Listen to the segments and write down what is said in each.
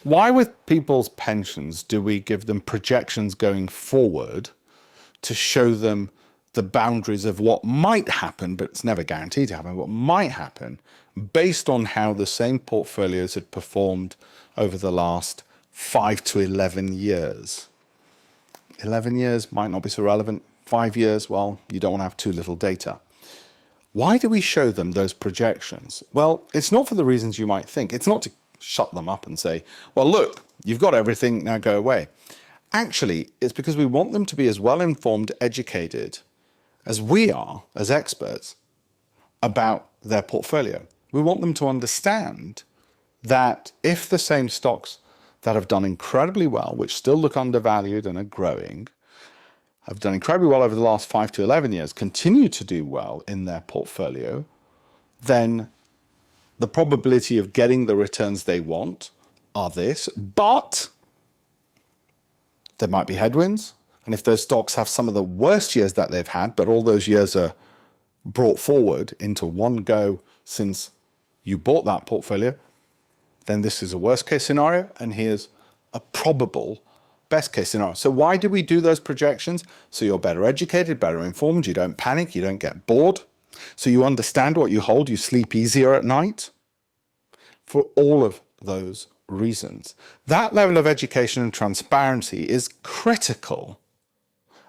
Why with people's pensions do we give them projections going forward to show them the boundaries of what might happen, but it's never guaranteed to happen, what might happen based on how the same portfolios had performed over the last 5 to 11 years? 11 years might not be so relevant. 5 years, well, you don't want to have too little data. Why do we show them those projections? Well, it's not for the reasons you might think. It's not to shut them up and say, well, look, you've got everything, now go away. Actually, it's because we want them to be as well informed, educated as we are as experts about their portfolio. We want them to understand that if the same stocks that have done incredibly well, which still look undervalued and are growing, have done incredibly well over the last 5 to 11 years, continue to do well in their portfolio, then the probability of getting the returns they want are this, but there might be headwinds. And if those stocks have some of the worst years that they've had, but all those years are brought forward into one go since you bought that portfolio, then this is a worst case scenario, and here's a probable best case scenario. So why do we do those projections? So you're better educated, better informed, you don't panic, you don't get bored. So you understand what you hold, you sleep easier at night. For all of those reasons. That level of education and transparency is critical.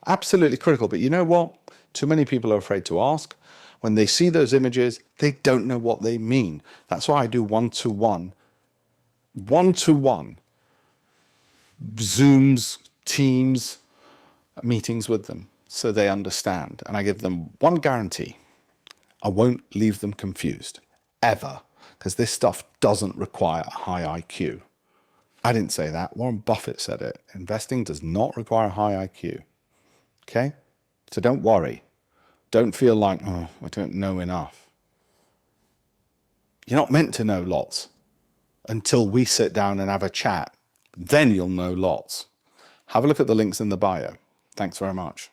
Absolutely critical. But you know what? Too many people are afraid to ask. When they see those images, they don't know what they mean. That's why I do one-to-one Zooms, Teams, meetings with them so they understand. And I give them one guarantee. I won't leave them confused, ever, because this stuff doesn't require a high IQ. I didn't say that. Warren Buffett said it. Investing does not require a high IQ. Okay? So don't worry. Don't feel like, oh, I don't know enough. You're not meant to know lots until we sit down and have a chat. Then you'll know lots. Have a look at the links in the bio. Thanks very much.